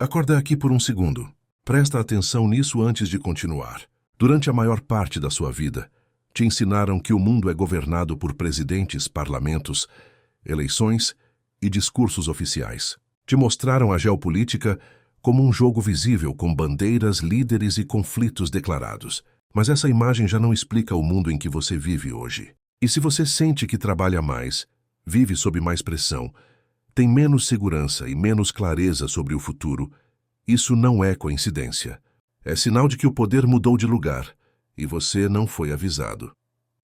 Acorda aqui por um segundo. Presta atenção nisso antes de continuar. Durante a maior parte da sua vida, te ensinaram que o mundo é governado por presidentes, parlamentos, eleições e discursos oficiais. Te mostraram a geopolítica como um jogo visível com bandeiras, líderes e conflitos declarados. Mas essa imagem já não explica o mundo em que você vive hoje. E se você sente que trabalha mais, vive sob mais pressão, tem menos segurança e menos clareza sobre o futuro, isso não é coincidência. É sinal de que o poder mudou de lugar e você não foi avisado.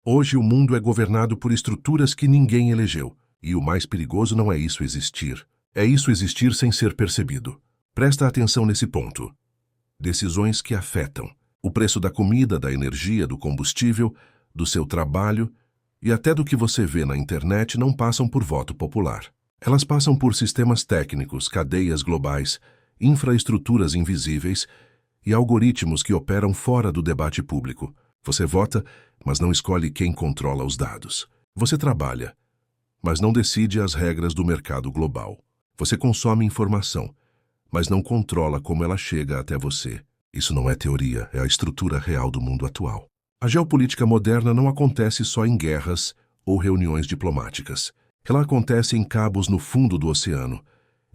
Hoje o mundo é governado por estruturas que ninguém elegeu. E o mais perigoso não é isso existir. É isso existir sem ser percebido. Presta atenção nesse ponto. Decisões que afetam o preço da comida, da energia, do combustível, do seu trabalho e até do que você vê na internet não passam por voto popular. Elas passam por sistemas técnicos, cadeias globais, infraestruturas invisíveis e algoritmos que operam fora do debate público. Você vota, mas não escolhe quem controla os dados. Você trabalha, mas não decide as regras do mercado global. Você consome informação, mas não controla como ela chega até você. Isso não é teoria, é a estrutura real do mundo atual. A geopolítica moderna não acontece só em guerras ou reuniões diplomáticas. Ela acontece em cabos no fundo do oceano,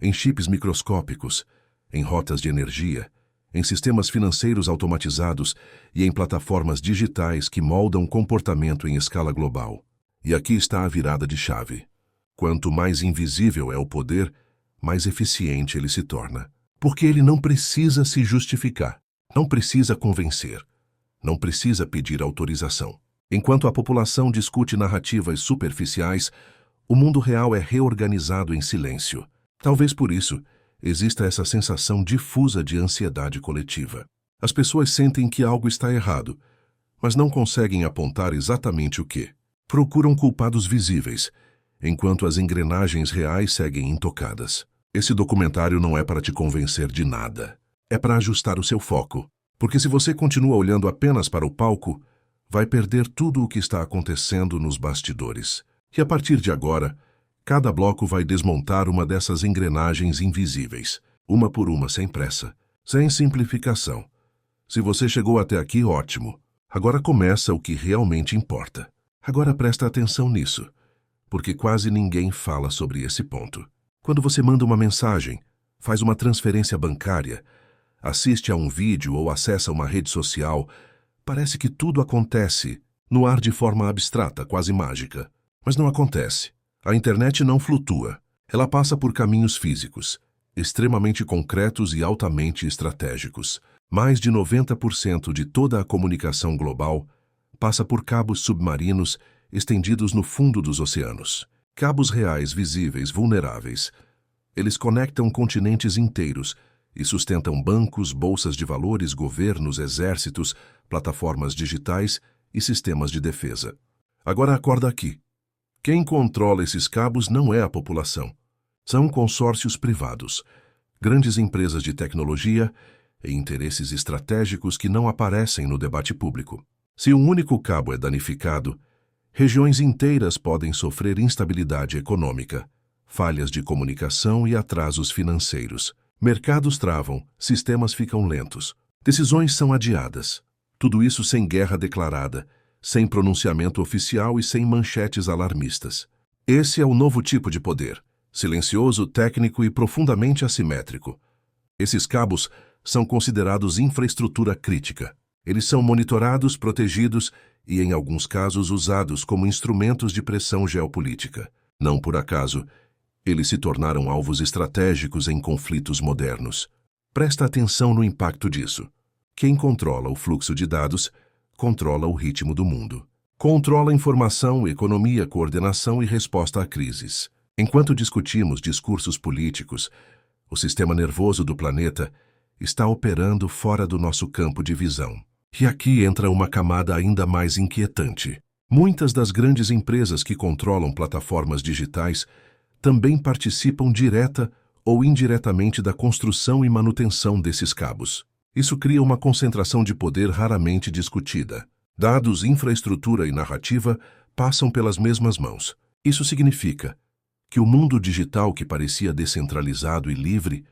em chips microscópicos, em rotas de energia, em sistemas financeiros automatizados e em plataformas digitais que moldam comportamento em escala global. E aqui está a virada de chave. Quanto mais invisível é o poder, mais eficiente ele se torna. Porque ele não precisa se justificar, não precisa convencer, não precisa pedir autorização. Enquanto a população discute narrativas superficiais, o mundo real é reorganizado em silêncio. Talvez por isso exista essa sensação difusa de ansiedade coletiva. As pessoas sentem que algo está errado, mas não conseguem apontar exatamente o que. Procuram culpados visíveis, enquanto as engrenagens reais seguem intocadas. Esse documentário não é para te convencer de nada. É para ajustar o seu foco. Porque se você continua olhando apenas para o palco, vai perder tudo o que está acontecendo nos bastidores. E a partir de agora, cada bloco vai desmontar uma dessas engrenagens invisíveis, uma por uma, sem pressa, sem simplificação. Se você chegou até aqui, ótimo. Agora começa o que realmente importa. Agora presta atenção nisso, porque quase ninguém fala sobre esse ponto. Quando você manda uma mensagem, faz uma transferência bancária, assiste a um vídeo ou acessa uma rede social, parece que tudo acontece no ar de forma abstrata, quase mágica. Mas não acontece. A internet não flutua. Ela passa por caminhos físicos, extremamente concretos e altamente estratégicos. Mais de 90% de toda a comunicação global passa por cabos submarinos estendidos no fundo dos oceanos. Cabos reais, visíveis, vulneráveis. Eles conectam continentes inteiros e sustentam bancos, bolsas de valores, governos, exércitos, plataformas digitais e sistemas de defesa. Agora acorda aqui. Quem controla esses cabos não é a população. São consórcios privados, grandes empresas de tecnologia e interesses estratégicos que não aparecem no debate público. Se um único cabo é danificado, regiões inteiras podem sofrer instabilidade econômica, falhas de comunicação e atrasos financeiros. Mercados travam, sistemas ficam lentos, decisões são adiadas. Tudo isso sem guerra declarada, sem pronunciamento oficial e sem manchetes alarmistas. Esse é o novo tipo de poder, silencioso, técnico e profundamente assimétrico. Esses cabos são considerados infraestrutura crítica. Eles são monitorados, protegidos e, em alguns casos, usados como instrumentos de pressão geopolítica. Não por acaso, eles se tornaram alvos estratégicos em conflitos modernos. Presta atenção no impacto disso. Quem controla o fluxo de dados controla o ritmo do mundo. Controla informação, economia, coordenação e resposta a crises. Enquanto discutimos discursos políticos, o sistema nervoso do planeta está operando fora do nosso campo de visão. E aqui entra uma camada ainda mais inquietante. Muitas das grandes empresas que controlam plataformas digitais também participam direta ou indiretamente da construção e manutenção desses cabos. Isso cria uma concentração de poder raramente discutida. Dados, infraestrutura e narrativa passam pelas mesmas mãos. Isso significa que o mundo digital que parecia descentralizado e livre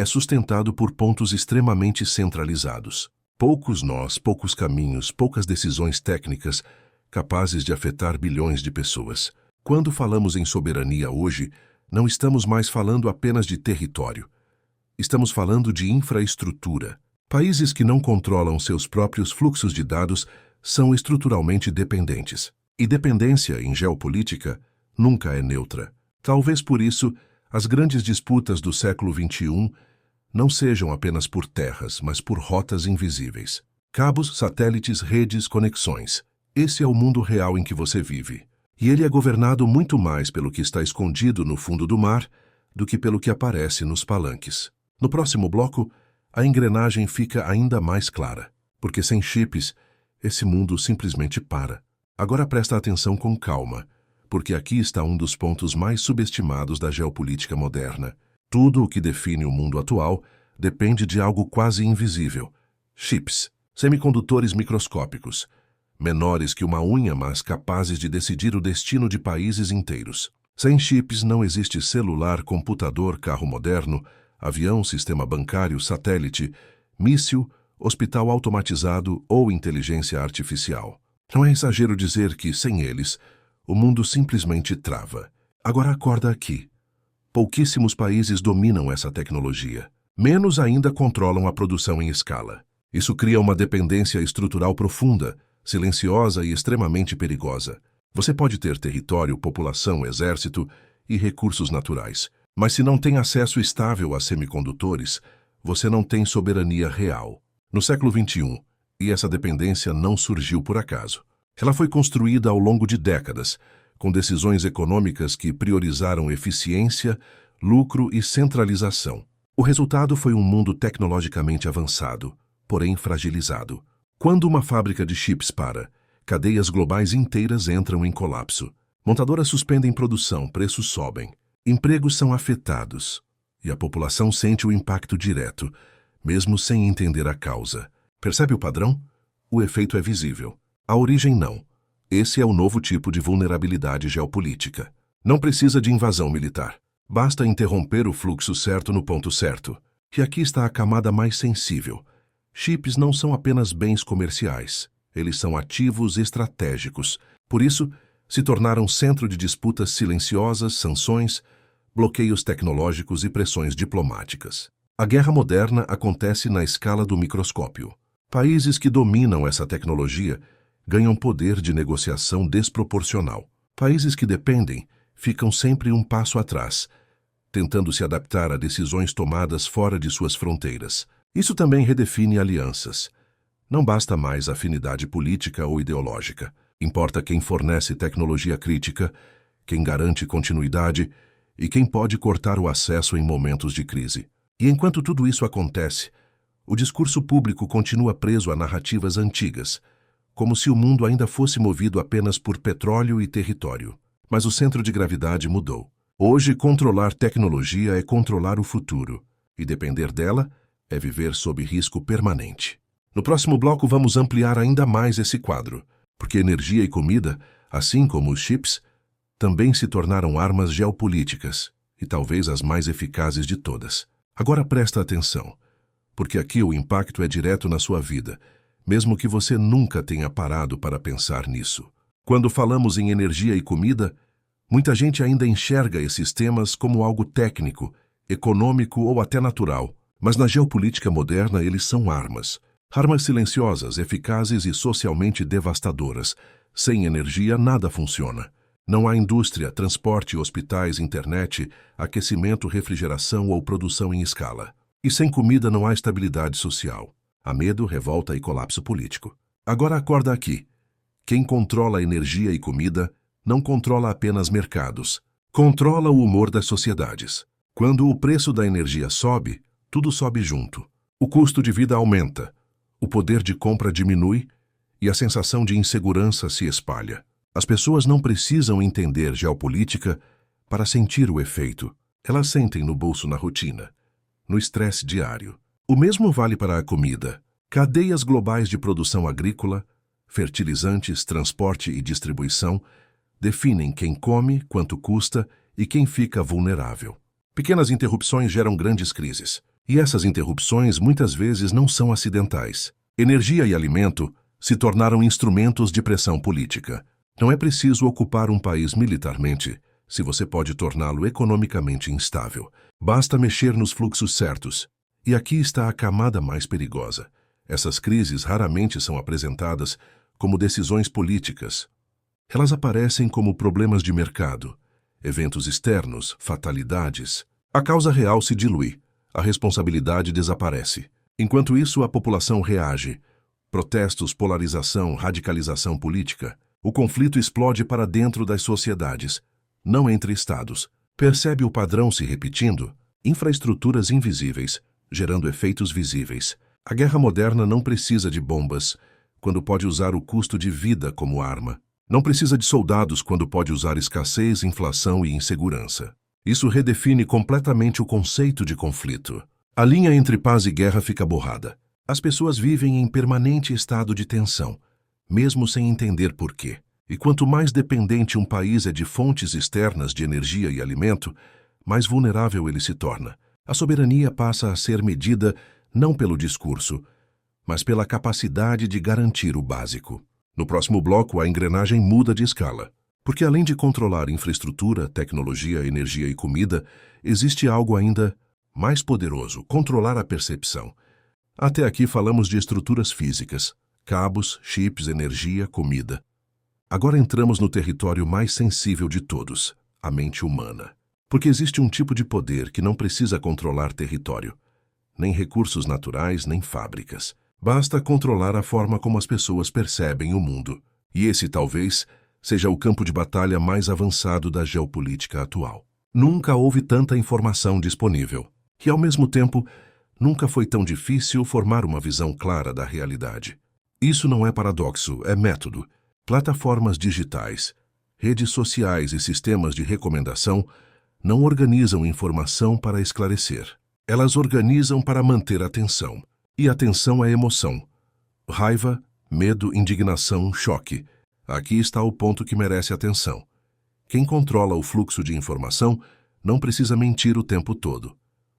é sustentado por pontos extremamente centralizados. Poucos nós, poucos caminhos, poucas decisões técnicas capazes de afetar bilhões de pessoas. Quando falamos em soberania hoje, não estamos mais falando apenas de território. Estamos falando de infraestrutura. Países que não controlam seus próprios fluxos de dados são estruturalmente dependentes. E dependência, em geopolítica, nunca é neutra. Talvez por isso, as grandes disputas do século XXI não sejam apenas por terras, mas por rotas invisíveis. Cabos, satélites, redes, conexões. Esse é o mundo real em que você vive. E ele é governado muito mais pelo que está escondido no fundo do mar do que pelo que aparece nos palanques. No próximo bloco, a engrenagem fica ainda mais clara, porque sem chips, esse mundo simplesmente para. Agora presta atenção com calma, porque aqui está um dos pontos mais subestimados da geopolítica moderna. Tudo o que define o mundo atual depende de algo quase invisível. Chips, semicondutores microscópicos, menores que uma unha, mas capazes de decidir o destino de países inteiros. Sem chips não existe celular, computador, carro moderno, avião, sistema bancário, satélite, míssil, hospital automatizado ou inteligência artificial. Não é exagero dizer que, sem eles, o mundo simplesmente trava. Agora acorda aqui. Pouquíssimos países dominam essa tecnologia. Menos ainda controlam a produção em escala. Isso cria uma dependência estrutural profunda, silenciosa e extremamente perigosa. Você pode ter território, população, exército e recursos naturais. Mas se não tem acesso estável a semicondutores, você não tem soberania real. No século XXI, e essa dependência não surgiu por acaso. Ela foi construída ao longo de décadas, com decisões econômicas que priorizaram eficiência, lucro e centralização. O resultado foi um mundo tecnologicamente avançado, porém fragilizado. Quando uma fábrica de chips para, cadeias globais inteiras entram em colapso. Montadoras suspendem produção, preços sobem. Empregos são afetados e a população sente o impacto direto, mesmo sem entender a causa. Percebe o padrão? O efeito é visível. A origem não. Esse é o novo tipo de vulnerabilidade geopolítica. Não precisa de invasão militar. Basta interromper o fluxo certo no ponto certo. E aqui está a camada mais sensível. Chips não são apenas bens comerciais. Eles são ativos estratégicos. Por isso, se tornaram centro de disputas silenciosas, sanções, bloqueios tecnológicos e pressões diplomáticas. A guerra moderna acontece na escala do microscópio. Países que dominam essa tecnologia ganham poder de negociação desproporcional. Países que dependem ficam sempre um passo atrás, tentando se adaptar a decisões tomadas fora de suas fronteiras. Isso também redefine alianças. Não basta mais afinidade política ou ideológica. Importa quem fornece tecnologia crítica, quem garante continuidade e quem pode cortar o acesso em momentos de crise. E enquanto tudo isso acontece, o discurso público continua preso a narrativas antigas, como se o mundo ainda fosse movido apenas por petróleo e território. Mas o centro de gravidade mudou. Hoje, controlar tecnologia é controlar o futuro, e depender dela é viver sob risco permanente. No próximo bloco vamos ampliar ainda mais esse quadro, porque energia e comida, assim como os chips, também se tornaram armas geopolíticas, e talvez as mais eficazes de todas. Agora presta atenção, porque aqui o impacto é direto na sua vida, mesmo que você nunca tenha parado para pensar nisso. Quando falamos em energia e comida, muita gente ainda enxerga esses temas como algo técnico, econômico ou até natural, mas na geopolítica moderna eles são armas. Armas silenciosas, eficazes e socialmente devastadoras. Sem energia, nada funciona. Não há indústria, transporte, hospitais, internet, aquecimento, refrigeração ou produção em escala. E sem comida não há estabilidade social. Há medo, revolta e colapso político. Agora acorda aqui. Quem controla energia e comida não controla apenas mercados. Controla o humor das sociedades. Quando o preço da energia sobe, tudo sobe junto. O custo de vida aumenta. O poder de compra diminui e a sensação de insegurança se espalha. As pessoas não precisam entender geopolítica para sentir o efeito. Elas sentem no bolso na rotina, no estresse diário. O mesmo vale para a comida. Cadeias globais de produção agrícola, fertilizantes, transporte e distribuição definem quem come, quanto custa e quem fica vulnerável. Pequenas interrupções geram grandes crises. E essas interrupções muitas vezes não são acidentais. Energia e alimento se tornaram instrumentos de pressão política. Não é preciso ocupar um país militarmente se você pode torná-lo economicamente instável. Basta mexer nos fluxos certos. E aqui está a camada mais perigosa. Essas crises raramente são apresentadas como decisões políticas. Elas aparecem como problemas de mercado, eventos externos, fatalidades. A causa real se dilui, a responsabilidade desaparece. Enquanto isso, a população reage. Protestos, polarização, radicalização política. O conflito explode para dentro das sociedades, não entre estados. Percebe o padrão se repetindo? Infraestruturas invisíveis, gerando efeitos visíveis. A guerra moderna não precisa de bombas, quando pode usar o custo de vida como arma. Não precisa de soldados quando pode usar escassez, inflação e insegurança. Isso redefine completamente o conceito de conflito. A linha entre paz e guerra fica borrada. As pessoas vivem em permanente estado de tensão, mesmo sem entender por quê. E quanto mais dependente um país é de fontes externas de energia e alimento, mais vulnerável ele se torna. A soberania passa a ser medida não pelo discurso, mas pela capacidade de garantir o básico. No próximo bloco, a engrenagem muda de escala. Porque além de controlar infraestrutura, tecnologia, energia e comida, existe algo ainda mais poderoso: controlar a percepção. Até aqui falamos de estruturas físicas, cabos, chips, energia, comida. Agora entramos no território mais sensível de todos, a mente humana. Porque existe um tipo de poder que não precisa controlar território, nem recursos naturais, nem fábricas. Basta controlar a forma como as pessoas percebem o mundo. E esse, talvez, seja o campo de batalha mais avançado da geopolítica atual. Nunca houve tanta informação disponível. E, ao mesmo tempo, nunca foi tão difícil formar uma visão clara da realidade. Isso não é paradoxo, é método. Plataformas digitais, redes sociais e sistemas de recomendação não organizam informação para esclarecer. Elas organizam para manter a atenção. E atenção é emoção. Raiva, medo, indignação, choque. Aqui está o ponto que merece atenção. Quem controla o fluxo de informação não precisa mentir o tempo todo.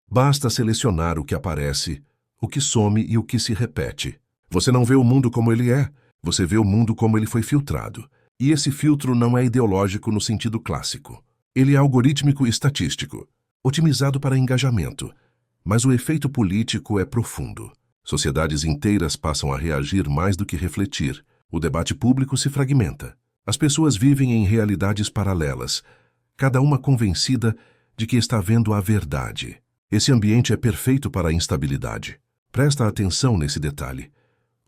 Basta selecionar o que aparece, o que some e o que se repete. Você não vê o mundo como ele é, você vê o mundo como ele foi filtrado. E esse filtro não é ideológico no sentido clássico. Ele é algorítmico e estatístico, otimizado para engajamento. Mas o efeito político é profundo. Sociedades inteiras passam a reagir mais do que refletir. O debate público se fragmenta. As pessoas vivem em realidades paralelas, cada uma convencida de que está vendo a verdade. Esse ambiente é perfeito para a instabilidade. Presta atenção nesse detalhe.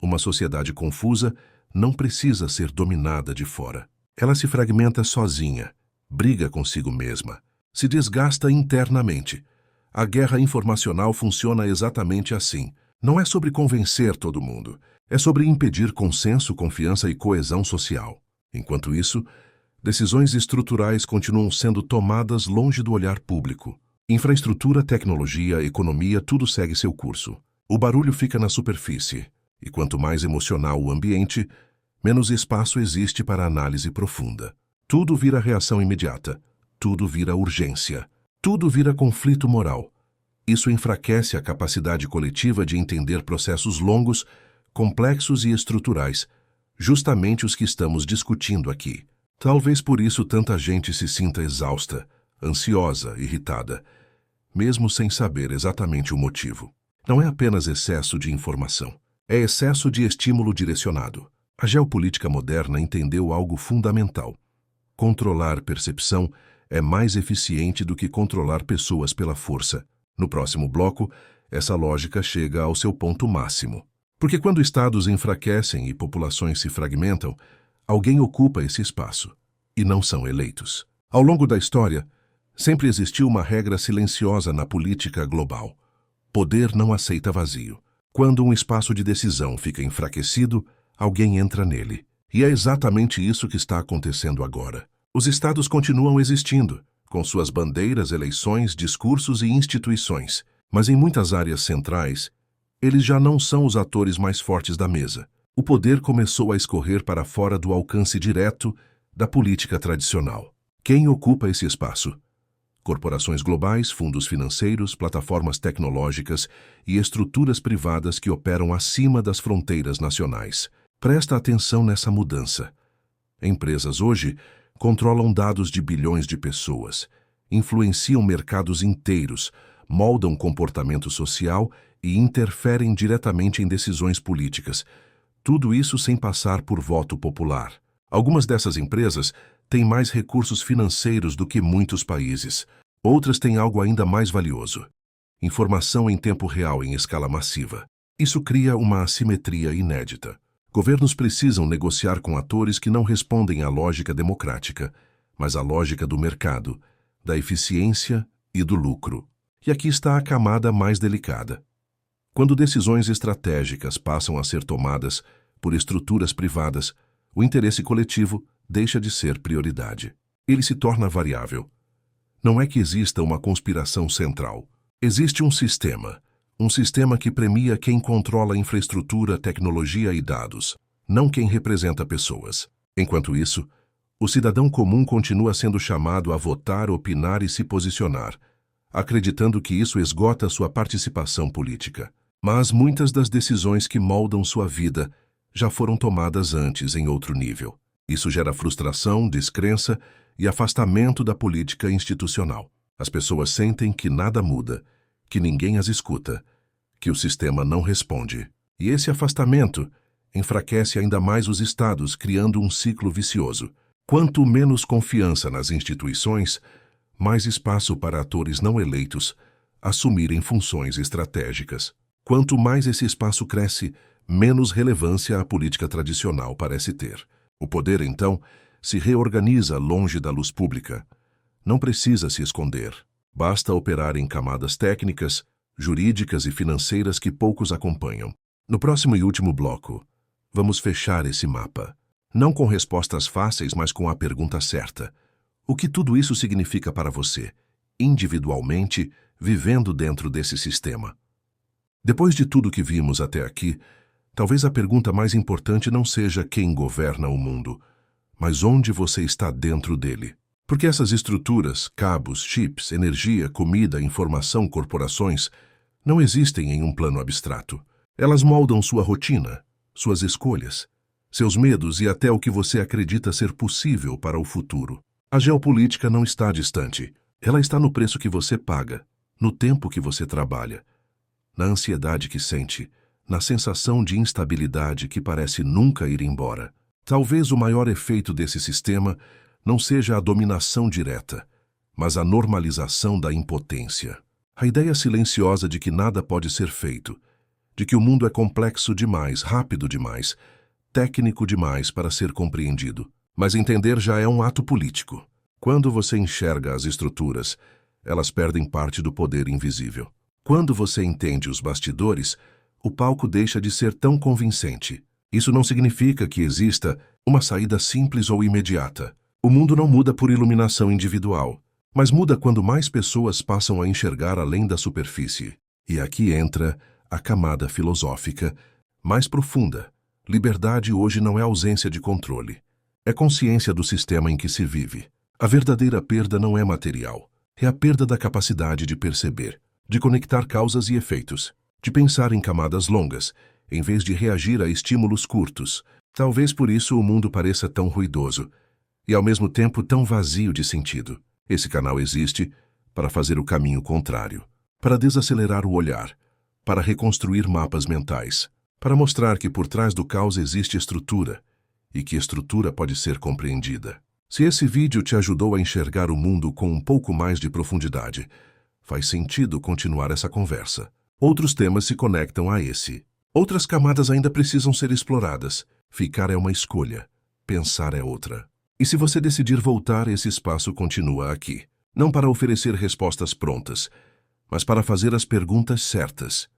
Uma sociedade confusa não precisa ser dominada de fora. Ela se fragmenta sozinha, briga consigo mesma, se desgasta internamente. A guerra informacional funciona exatamente assim. Não é sobre convencer todo mundo. É sobre impedir consenso, confiança e coesão social. Enquanto isso, decisões estruturais continuam sendo tomadas longe do olhar público. Infraestrutura, tecnologia, economia, tudo segue seu curso. O barulho fica na superfície. E quanto mais emocional o ambiente, menos espaço existe para análise profunda. Tudo vira reação imediata. Tudo vira urgência. Tudo vira conflito moral. Isso enfraquece a capacidade coletiva de entender processos longos, complexos e estruturais, justamente os que estamos discutindo aqui. Talvez por isso tanta gente se sinta exausta, ansiosa, irritada, mesmo sem saber exatamente o motivo. Não é apenas excesso de informação, é excesso de estímulo direcionado. A geopolítica moderna entendeu algo fundamental. Controlar percepção é mais eficiente do que controlar pessoas pela força. No próximo bloco, essa lógica chega ao seu ponto máximo. Porque quando estados enfraquecem e populações se fragmentam, alguém ocupa esse espaço, e não são eleitos. Ao longo da história, sempre existiu uma regra silenciosa na política global. Poder não aceita vazio. Quando um espaço de decisão fica enfraquecido, alguém entra nele. E é exatamente isso que está acontecendo agora. Os estados continuam existindo, com suas bandeiras, eleições, discursos e instituições. Mas em muitas áreas centrais, eles já não são os atores mais fortes da mesa. O poder começou a escorrer para fora do alcance direto da política tradicional. Quem ocupa esse espaço? corporações globais, fundos financeiros, plataformas tecnológicas e estruturas privadas que operam acima das fronteiras nacionais. Presta atenção nessa mudança. Empresas hoje controlam dados de bilhões de pessoas, influenciam mercados inteiros, moldam comportamento social e interferem diretamente em decisões políticas. Tudo isso sem passar por voto popular. Algumas dessas empresas têm mais recursos financeiros do que muitos países. Outras têm algo ainda mais valioso: informação em tempo real em escala massiva. Isso cria uma assimetria inédita. Governos precisam negociar com atores que não respondem à lógica democrática, mas à lógica do mercado, da eficiência e do lucro. E aqui está a camada mais delicada. Quando decisões estratégicas passam a ser tomadas por estruturas privadas, o interesse coletivo deixa de ser prioridade. Ele se torna variável. Não é que exista uma conspiração central. Existe um sistema que premia quem controla infraestrutura, tecnologia e dados, não quem representa pessoas. Enquanto isso, o cidadão comum continua sendo chamado a votar, opinar e se posicionar, acreditando que isso esgota sua participação política. Mas muitas das decisões que moldam sua vida já foram tomadas antes em outro nível. Isso gera frustração, descrença e afastamento da política institucional. As pessoas sentem que nada muda, que ninguém as escuta, que o sistema não responde. E esse afastamento enfraquece ainda mais os estados, criando um ciclo vicioso. Quanto menos confiança nas instituições, mais espaço para atores não eleitos assumirem funções estratégicas. Quanto mais esse espaço cresce, menos relevância a política tradicional parece ter. O poder, então, se reorganiza longe da luz pública. Não precisa se esconder. Basta operar em camadas técnicas, jurídicas e financeiras que poucos acompanham. No próximo e último bloco, vamos fechar esse mapa. Não com respostas fáceis, mas com a pergunta certa. O que tudo isso significa para você, individualmente, vivendo dentro desse sistema? Depois de tudo que vimos até aqui, talvez a pergunta mais importante não seja quem governa o mundo, mas onde você está dentro dele. Porque essas estruturas, cabos, chips, energia, comida, informação, corporações, não existem em um plano abstrato. Elas moldam sua rotina, suas escolhas, seus medos e até o que você acredita ser possível para o futuro. A geopolítica não está distante. Ela está no preço que você paga, no tempo que você trabalha, na ansiedade que sente, na sensação de instabilidade que parece nunca ir embora. Talvez o maior efeito desse sistema não seja a dominação direta, mas a normalização da impotência. A ideia silenciosa de que nada pode ser feito, de que o mundo é complexo demais, rápido demais, técnico demais para ser compreendido. Mas entender já é um ato político. Quando você enxerga as estruturas, elas perdem parte do poder invisível. Quando você entende os bastidores, o palco deixa de ser tão convincente. Isso não significa que exista uma saída simples ou imediata. O mundo não muda por iluminação individual, mas muda quando mais pessoas passam a enxergar além da superfície. E aqui entra a camada filosófica mais profunda. Liberdade hoje não é ausência de controle. É consciência do sistema em que se vive. A verdadeira perda não é material. É a perda da capacidade de perceber, de conectar causas e efeitos, de pensar em camadas longas, em vez de reagir a estímulos curtos. Talvez por isso o mundo pareça tão ruidoso e, ao mesmo tempo, tão vazio de sentido. Esse canal existe para fazer o caminho contrário, para desacelerar o olhar, para reconstruir mapas mentais, para mostrar que por trás do caos existe estrutura e que estrutura pode ser compreendida. Se esse vídeo te ajudou a enxergar o mundo com um pouco mais de profundidade, faz sentido continuar essa conversa. Outros temas se conectam a esse. Outras camadas ainda precisam ser exploradas. Ficar é uma escolha, pensar é outra. E se você decidir voltar, esse espaço continua aqui. Não para oferecer respostas prontas, mas para fazer as perguntas certas.